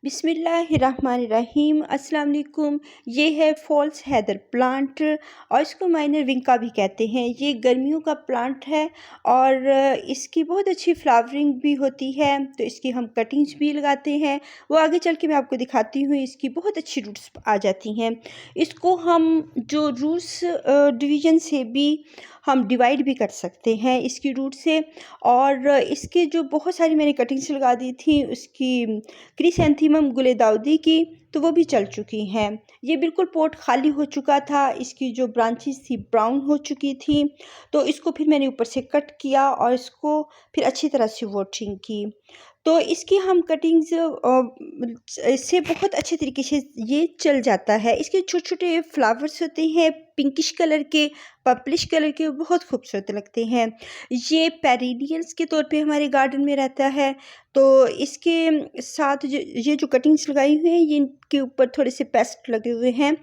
बिस्मिल्लाहिर्रहमानिर्रहीम अस्सलाम वालेकुम। ये है फॉल्स हैदर प्लांट और इसको माइनर विंका भी कहते हैं। ये गर्मियों का प्लांट है और इसकी बहुत अच्छी फ्लावरिंग भी होती है, तो इसकी हम कटिंग्स भी लगाते हैं। वो आगे चल के मैं आपको दिखाती हूँ। इसकी बहुत अच्छी रूट्स आ जाती हैं। इसको हम जो रूट्स डिवीज़न से भी हम डिवाइड भी कर सकते हैं इसकी रूट से। और इसके जो बहुत सारी मैंने कटिंग्स लगा दी थी उसकी क्रिसैंथेमम गुलेदाउदी की, तो वो भी चल चुकी हैं। ये बिल्कुल पॉट खाली हो चुका था, इसकी जो ब्रांचेस थी ब्राउन हो चुकी थी, तो इसको फिर मैंने ऊपर से कट किया और इसको फिर अच्छी तरह से वाटरिंग की। तो इसकी हम कटिंग्स इससे बहुत अच्छे तरीके से ये चल जाता है। इसके छोटे छोटे फ्लावर्स होते हैं पिंकिश कलर के, पर्पलिश कलर के, बहुत खूबसूरत लगते हैं। ये पेरिनियल्स के तौर पे हमारे गार्डन में रहता है। तो इसके साथ ये जो कटिंग्स लगाई हुई हैं, ये इनके ऊपर थोड़े से पेस्ट लगे हुए हैं,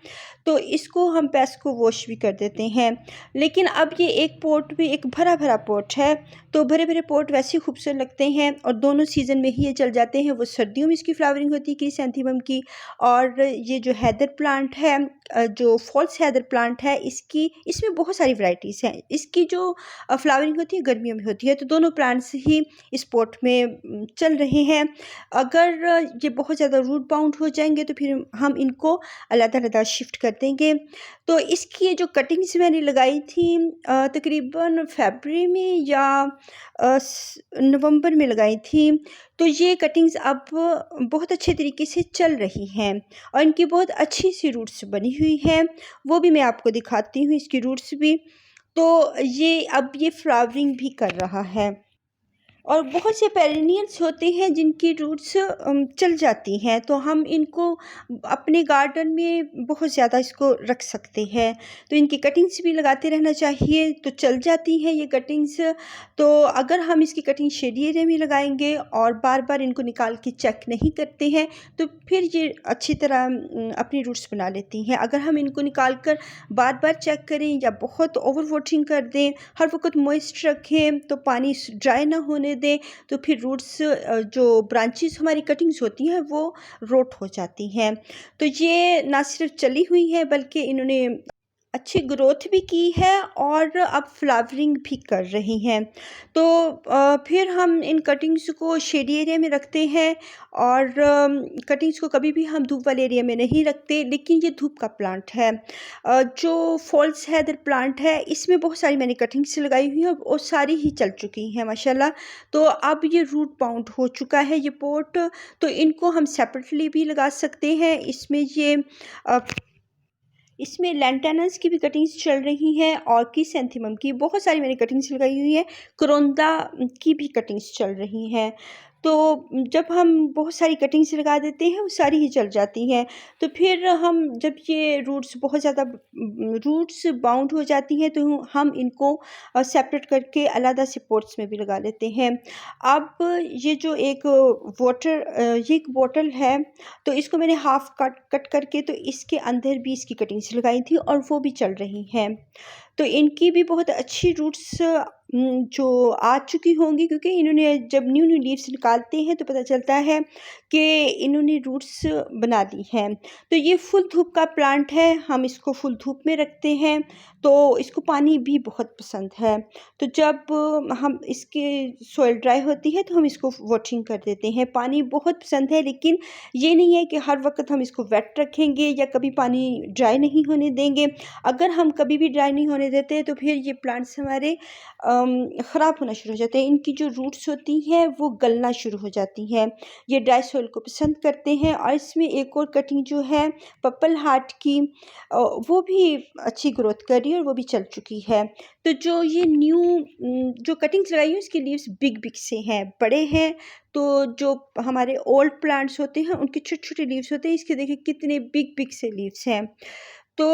तो इसको हम पेस्ट को वॉश भी कर देते हैं। लेकिन अब ये एक पॉट भी एक भरा भरा पॉट है, तो भरे भरे पॉट वैसे ही खूबसूरत लगते हैं और दोनों सीज़न में ही ये चल जाते हैं। वो सर्दियों में इसकी फ्लावरिंग होती है क्रिसैंथेमम की, और ये जो हैदर प्लांट है, जो फॉल्स हैदर प्लांट है, इसमें बहुत सारी वैरायटीज़ हैं। इसकी जो फ्लावरिंग होती है गर्मियों में होती है, तो दोनों प्लांट्स ही इस पॉट में चल रहे हैं। अगर ये बहुत ज़्यादा रूट बाउंड हो जाएंगे तो फिर हम इनको अलग-अलग शिफ्ट कर देंगे। तो इसकी ये जो कटिंग्स मैंने लगाई थी तकरीबन फरवरी में या नवंबर में लगाई थी, तो ये कटिंग्स अब बहुत अच्छे तरीके से चल रही हैं और इनकी बहुत अच्छी सी रूट्स बनी हुई हैं। वो भी मैं आपको दिखाती हूँ, इसकी रूट्स भी। तो ये अब ये फ्लावरिंग भी कर रहा है और बहुत से पेरेनियल्स होते हैं जिनकी रूट्स चल जाती हैं, तो हम इनको अपने गार्डन में बहुत ज़्यादा इसको रख सकते हैं। तो इनकी कटिंग्स भी लगाते रहना चाहिए, तो चल जाती हैं ये कटिंग्स। तो अगर हम इसकी कटिंग शेडी एरिया में लगाएंगे और बार बार इनको निकाल के चेक नहीं करते हैं, तो फिर ये अच्छी तरह अपनी रूट्स बना लेती हैं। अगर हम इनको निकाल कर बार बार चेक करें या बहुत ओवर वाटरिंग कर दें, हर वक्त मॉइस्ट रखें, तो पानी ड्राई ना होने दें, तो फिर रूट्स जो ब्रांचेस हमारी कटिंग्स होती हैं वो रोट हो जाती हैं। तो ये ना सिर्फ चली हुई है बल्कि इन्होंने अच्छी ग्रोथ भी की है और अब फ्लावरिंग भी कर रही हैं। तो फिर हम इन कटिंग्स को शेडी एरिया में रखते हैं और कटिंग्स को कभी भी हम धूप वाले एरिया में नहीं रखते। लेकिन ये धूप का प्लांट है। जो फॉल्स हैदर प्लांट है, इसमें बहुत सारी मैंने कटिंग्स लगाई हुई हैं और सारी ही चल चुकी हैं माशाल्लाह। तो अब ये रूट बाउंड हो चुका है ये पॉट, तो इनको हम सेपरेटली भी लगा सकते हैं। इसमें लैंटेनस की भी कटिंग्स चल रही हैं और क्रिसैंथेमम की बहुत सारी मैंने कटिंग्स लगाई हुई है। करोंदा की भी कटिंग्स चल रही हैं। तो जब हम बहुत सारी कटिंग्स लगा देते हैं वो सारी ही चल जाती हैं। तो फिर हम जब ये रूट्स बहुत ज़्यादा रूट्स बाउंड हो जाती हैं, तो हम इनको सेपरेट करके अलग से पॉट्स में भी लगा लेते हैं। अब ये जो ये एक बॉटल है, तो इसको मैंने हाफ कट करके तो इसके अंदर भी इसकी कटिंग्स लगाई थी और वो भी चल रही हैं। तो इनकी भी बहुत अच्छी रूट्स जो आ चुकी होंगी, क्योंकि इन्होंने जब न्यू न्यू लीव्स निकालते हैं तो पता चलता है कि इन्होंने रूट्स बना ली हैं। तो ये फुल धूप का प्लांट है, हम इसको फुल धूप में रखते हैं, तो इसको पानी भी बहुत पसंद है। तो जब हम इसके सॉइल ड्राई होती है तो हम इसको वाटरिंग कर देते हैं। पानी बहुत पसंद है, लेकिन ये नहीं है कि हर वक्त हम इसको वेट रखेंगे या कभी पानी ड्राई नहीं होने देंगे। अगर हम कभी भी ड्राई नहीं होने देते तो फिर ये प्लांट्स हमारे ख़राब होना शुरू हो जाते हैं। इनकी जो रूट्स होती हैं वो गलना शुरू हो जाती हैं। ये ड्राई सॉइल को पसंद करते हैं। और इसमें एक और कटिंग जो है पर्पल हार्ट की, वो भी अच्छी ग्रोथ कर रही है और वो भी चल चुकी है। तो जो ये न्यू जो कटिंग्स लगाई हैं उसके लीव्स बिग बिग से हैं, बड़े हैं। तो जो हमारे ओल्ड प्लांट्स होते हैं उनके छोटे छोटे लीव्स होते हैं, इसके देखिए कितने बिग बिग से लीव्स हैं। तो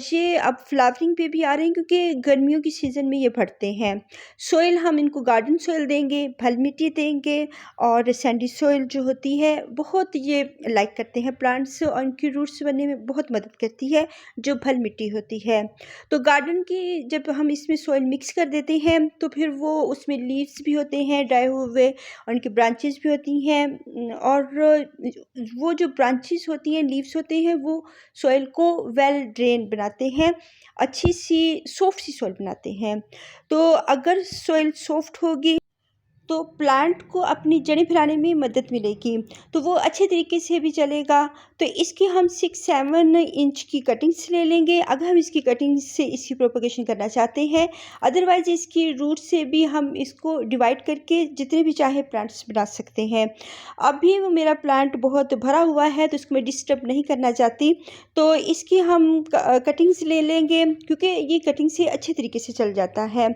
ये अब फ्लावरिंग पे भी आ रहे हैं क्योंकि गर्मियों की सीज़न में ये बढ़ते हैं। सोइल हम इनको गार्डन सोइल देंगे, भल मिट्टी देंगे और सैंडी सोइल जो होती है बहुत ये लाइक करते हैं प्लांट्स और इनकी रूट्स बनने में बहुत मदद करती है जो भल मिट्टी होती है। तो गार्डन की जब हम इसमें सोइल मिक्स कर देते हैं तो फिर वो उसमें लीव्स भी होते हैं ड्राई हुए और उनकी ब्रांचेस भी होती हैं और वो जो ब्रांचेस होती हैं लीव्स होते हैं वो सॉइल को वेल ड्रेन बनाते हैं, अच्छी सी सॉफ्ट सी सॉइल बनाते हैं। तो अगर सॉइल सॉफ्ट होगी तो प्लांट को अपनी जड़ें फैलाने में मदद मिलेगी, तो वो अच्छे तरीके से भी चलेगा। तो इसकी हम 6-7 इंच की कटिंग्स ले लेंगे अगर हम इसकी कटिंग से इसकी प्रोपगेशन करना चाहते हैं। अदरवाइज़ इसकी रूट से भी हम इसको डिवाइड करके जितने भी चाहे प्लांट्स बना सकते हैं। अभी वो मेरा प्लांट बहुत भरा हुआ है तो इसको मैं डिस्टर्ब नहीं करना चाहती, तो इसकी हम कटिंग्स ले लेंगे क्योंकि ये कटिंग से अच्छे तरीके से चल जाता है।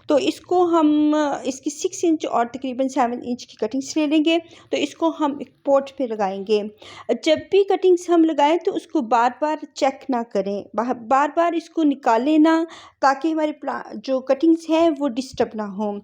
तो इसको हम इसकी 6 इंच और तकरीबन 7 इंच की कटिंग्स ले लेंगे। तो इसको हम एक पॉट पे लगाएंगे। जब भी कटिंग्स हम लगाएं तो उसको बार बार चेक ना करें, बार बार इसको निकालें ना, ताकि हमारे जो कटिंग्स हैं वो डिस्टर्ब ना हो।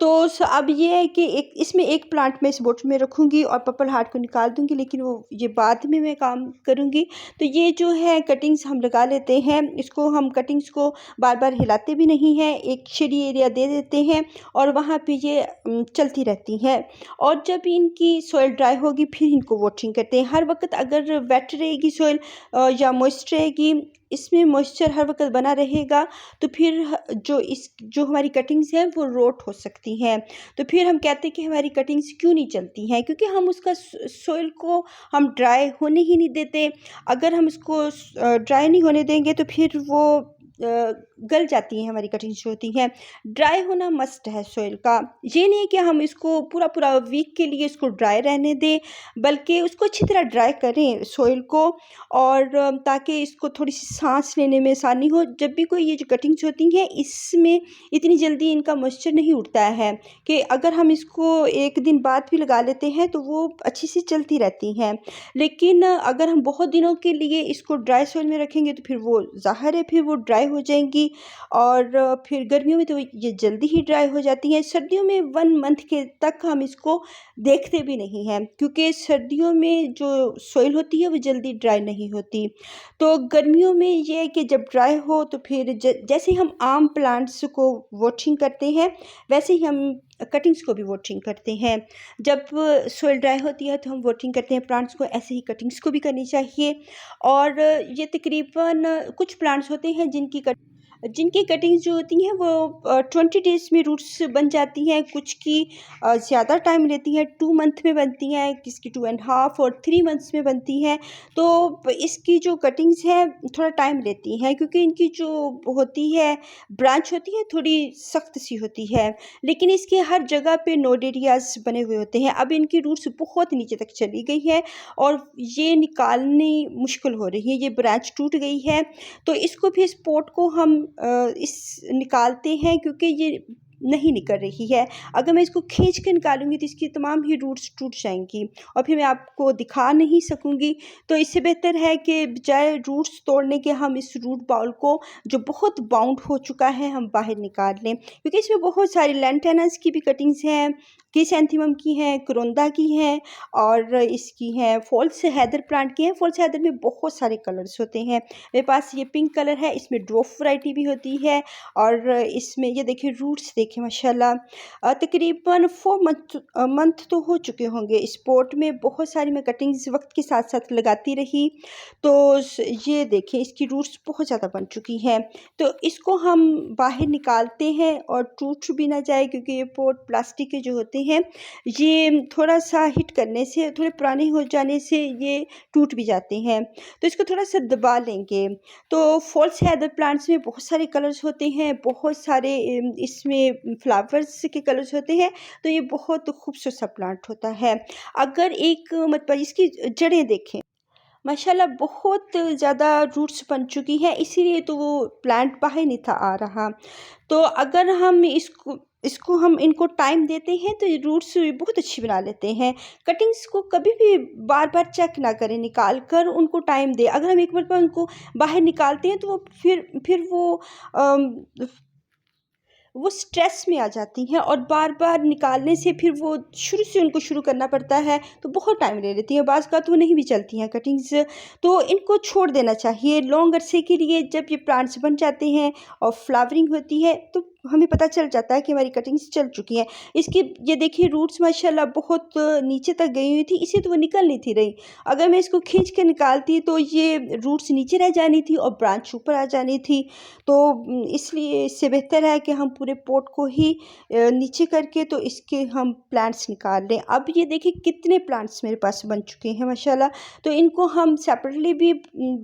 तो अब ये है कि एक इसमें एक प्लांट मैं इस बोट में रखूँगी और पर्पल हार्ट को निकाल दूँगी, लेकिन वो ये बाद में मैं काम करूँगी। तो ये जो है कटिंग्स हम लगा लेते हैं, इसको हम कटिंग्स को बार बार हिलाते भी नहीं हैं, एक शेडी एरिया दे देते हैं और वहाँ पे ये चलती रहती हैं। और जब इनकी सॉइल ड्राई होगी फिर इनको वाटरिंग करते हैं। हर वक्त अगर वेट रहेगी सॉइल या मॉइस्ट रहेगी, इसमें मॉइस्चर हर वक्त बना रहेगा तो फिर जो हमारी कटिंग्स हैं वो रोट हो सकती हैं। तो फिर हम कहते हैं कि हमारी कटिंग्स क्यों नहीं चलती हैं, क्योंकि हम उसका सॉइल को हम ड्राई होने ही नहीं देते। अगर हम इसको ड्राई नहीं होने देंगे तो फिर वो गल जाती हैं हमारी कटिंग्स जो होती हैं। ड्राई होना मस्ट है सॉइल का। ये नहीं है कि हम इसको पूरा वीक के लिए इसको ड्राई रहने दें, बल्कि उसको अच्छी तरह ड्राई करें सॉइल को, और ताकि इसको थोड़ी सी सांस लेने में आसानी हो। जब भी कोई ये जो कटिंग्स होती हैं इसमें इतनी जल्दी इनका मॉइस्चर नहीं उड़ता है कि अगर हम इसको एक दिन बाद भी लगा लेते हैं तो वो अच्छी से चलती रहती हैं। लेकिन अगर हम बहुत दिनों के लिए इसको ड्राई सॉइल में रखेंगे तो फिर वो ज़ाहिर है फिर वो ड्राई हो जाएंगी और फिर गर्मियों में तो ये जल्दी ही ड्राई हो जाती हैं। सर्दियों में 1 मंथ के तक हम इसको देखते भी नहीं हैं, क्योंकि सर्दियों में जो सॉइल होती है वो जल्दी ड्राई नहीं होती। तो गर्मियों में ये है कि जब ड्राई हो तो फिर जैसे हम आम प्लांट्स को वाटरिंग करते हैं वैसे ही हम कटिंग्स को भी वाटरिंग करते हैं। जब सॉइल ड्राई होती है तो हम वाटरिंग करते हैं प्लांट्स को, ऐसे ही कटिंग्स को भी करनी चाहिए। और ये तकरीबन कुछ प्लांट्स होते हैं जिनकी कटिंग्स जो होती हैं वो 20 डेज़ में रूट्स बन जाती हैं, कुछ की ज़्यादा टाइम लेती हैं, 2 मंथ में बनती हैं, किसकी 2.5 और 3 मंथ्स में बनती हैं। तो इसकी जो कटिंग्स हैं थोड़ा टाइम लेती हैं, क्योंकि इनकी जो होती है ब्रांच होती है थोड़ी सख्त सी होती है, लेकिन इसके हर जगह पे नोड एरियाज़ बने हुए होते हैं। अब इनकी रूट्स बहुत नीचे तक चली गई है और ये निकालनी मुश्किल हो रही है, ये ब्रांच टूट गई है। तो इसको भी इस पोट को हम इस निकालते हैं क्योंकि ये नहीं निकल रही है। अगर मैं इसको खींच के निकालूंगी तो इसकी तमाम ही रूट्स टूट जाएंगी और फिर मैं आपको दिखा नहीं सकूंगी। तो इससे बेहतर है कि बजाय रूट्स तोड़ने के हम इस रूट बाउल को जो बहुत बाउंड हो चुका है हम बाहर निकाल लें, क्योंकि इसमें बहुत सारी लैंटेनस की भी कटिंग्स हैं, क्रिसैंथेमम की हैं, करोंदा की हैं और इसकी हैं फॉल्स हैदर प्लांट की हैं। फॉल्स हैदर में बहुत सारे कलर्स होते हैं। मेरे पास ये पिंक कलर है, इसमें ड्वार्फ वैरायटी भी होती है और इसमें ये देखिए रूट्स देखिए माशाल्लाह। तकरीबन 4 मंथ तो हो चुके होंगे इस पॉट में। बहुत सारी मैं कटिंग्स वक्त के साथ साथ लगाती रही, तो ये देखिए इसकी रूट्स बहुत ज़्यादा बन चुकी हैं। तो इसको हम बाहर निकालते हैं और टूट भी ना जाए, क्योंकि ये पॉट प्लास्टिक के जो होते हैं ये थोड़ा सा हिट करने से, थोड़े पुराने हो जाने से ये टूट भी जाते हैं। तो इसको थोड़ा सा दबा लेंगे। तो फॉल्स हैदर प्लांट्स में बहुत सारे कलर्स होते हैं, बहुत सारे इसमें फ्लावर्स के कलर्स होते हैं, तो ये बहुत खूबसूरत सा प्लांट होता है। अगर एक मतलब इसकी जड़ें देखें माशाल्लाह बहुत ज़्यादा रूट्स बन चुकी हैं, इसीलिए तो वो प्लांट बाहर नहीं था आ रहा। तो अगर हम इसको इसको हम इनको टाइम देते हैं तो ये रूट्स बहुत अच्छी बना लेते हैं। कटिंग्स को कभी भी बार-बार चेक ना करें, निकाल कर उनको टाइम दें। अगर हम एक मरतबा उनको बाहर निकालते हैं तो वो फिर अम, वो स्ट्रेस में आ जाती हैं और बार-बार निकालने से फिर वो शुरू से उनको शुरू करना पड़ता है, तो बहुत टाइम ले लेती हैं। बाज़ औक़ात वो नहीं भी चलती हैं कटिंग्स, तो इनको छोड़ देना चाहिए लॉन्ग अरसे के लिए। जब ये प्लांट्स बन जाते हैं और फ्लावरिंग होती है तो हमें पता चल जाता है कि हमारी कटिंग्स चल चुकी हैं। इसकी ये देखिए रूट्स माशाल्लाह बहुत नीचे तक गई हुई थी, इससे तो वो निकल नहीं थी रही। अगर मैं इसको खींच के निकालती तो ये रूट्स नीचे रह जानी थी और ब्रांच ऊपर आ जानी थी। तो इसलिए इससे बेहतर है कि हम पूरे पॉट को ही नीचे करके तो इसके हम प्लांट्स निकाल लें। अब ये देखिए कितने प्लांट्स मेरे पास बन चुके हैं माशाल्लाह। तो इनको हम सेपरेटली भी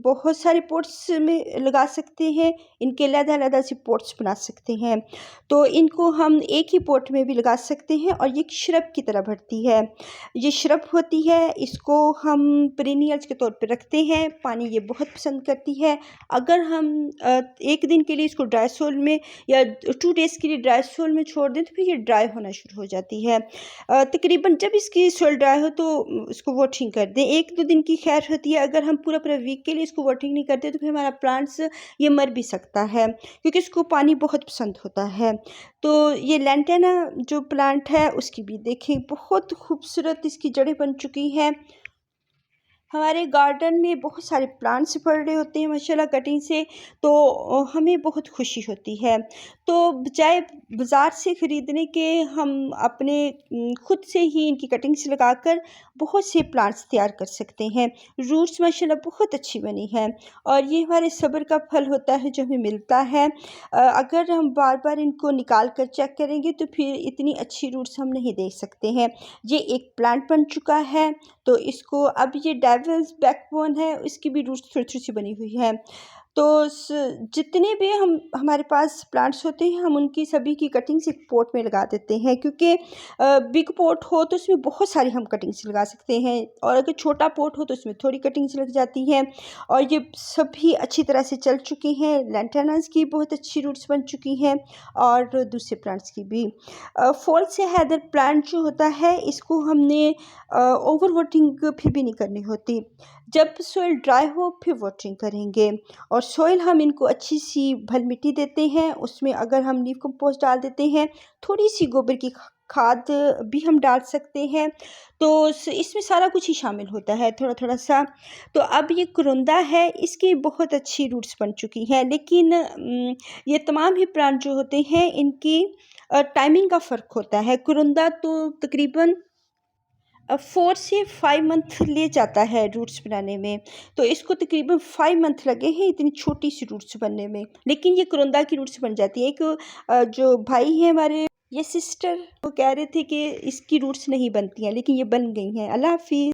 बहुत सारे पॉट्स में लगा सकते हैं, इनके अलग-अलग से पॉट्स बना सकते हैं। तो इनको हम एक ही पॉट में भी लगा सकते हैं और ये एक श्रब की तरह बढ़ती है। ये श्रब होती है, इसको हम पेरिनियल्स के तौर पे रखते हैं। पानी ये बहुत पसंद करती है। अगर हम एक दिन के लिए इसको ड्राई सोल में या 2 डेज़ के लिए ड्राई सोल में छोड़ दें तो फिर ये ड्राई होना शुरू हो जाती है। तकरीबन जब इसकी सोल ड्राई हो तो इसको वाटरिंग कर दें। 1-2 दिन की खैर होती है। अगर हम पूरा वीक के लिए इसको वाटरिंग नहीं करते तो फिर हमारा प्लांट्स ये मर भी सकता है, क्योंकि इसको पानी बहुत पसंद होता है। तो ये लैंटेना जो प्लांट है उसकी भी देखिए बहुत खूबसूरत इसकी जड़ें बन चुकी हैं। हमारे गार्डन में बहुत सारे प्लांट्स पड़ रहे होते हैं माशाल्लाह कटिंग से, तो हमें बहुत खुशी होती है। तो बजाय बाज़ार से ख़रीदने के हम अपने खुद से ही इनकी कटिंग्स लगाकर बहुत से प्लांट्स तैयार कर सकते हैं। रूट्स माशाल्लाह बहुत अच्छी बनी हैं और ये हमारे सब्र का फल होता है जो हमें मिलता है। अगर हम बार-बार इनको निकाल कर चेक करेंगे तो फिर इतनी अच्छी रूट्स हम नहीं देख सकते हैं। ये एक प्लांट बन चुका है, तो इसको अब ये डेविल्स बैकबोन है, इसकी भी रूट्स थोड़ी-थोड़ी सी बनी हुई है। तो जितने भी हमारे पास प्लांट्स होते हैं हम उनकी सभी की कटिंग्स एक पॉट में लगा देते हैं, क्योंकि बिग पॉट हो तो उसमें बहुत सारी हम कटिंग्स लगा सकते हैं और अगर छोटा पॉट हो तो उसमें थोड़ी कटिंग्स लग जाती हैं। और ये सभी अच्छी तरह से चल चुकी हैं। लैंटेनास की बहुत अच्छी रूट्स बन चुकी हैं और दूसरे प्लांट्स की भी। फॉल से हैदर प्लांट जो होता है इसको हमने ओवर वाटरिंग फिर भी नहीं करनी होती। जब सॉइल ड्राई हो फिर वाटरिंग करेंगे और सॉइल हम इनको अच्छी सी भल मिट्टी देते हैं। उसमें अगर हम लीफ कंपोस्ट डाल देते हैं, थोड़ी सी गोबर की खाद भी हम डाल सकते हैं, तो इसमें सारा कुछ ही शामिल होता है थोड़ा-थोड़ा सा। तो अब ये कुरुंदा है, इसकी बहुत अच्छी रूट्स बन चुकी हैं, लेकिन ये तमाम ही प्लांट जो होते हैं इनकी टाइमिंग का फ़र्क होता है। कुरुंदा तो तकरीबन 4 से 5 मंथ ले जाता है रूट्स बनाने में, तो इसको तकरीबन 5 मंथ लगे हैं इतनी छोटी सी रूट्स बनने में, लेकिन ये कुरुंदा की रूट्स बन जाती है। एक जो भाई हैं हमारे, ये सिस्टर, वो कह रहे थे कि इसकी रूट्स नहीं बनती हैं, लेकिन ये बन गई हैं। अल्लाह हाफ़िज़।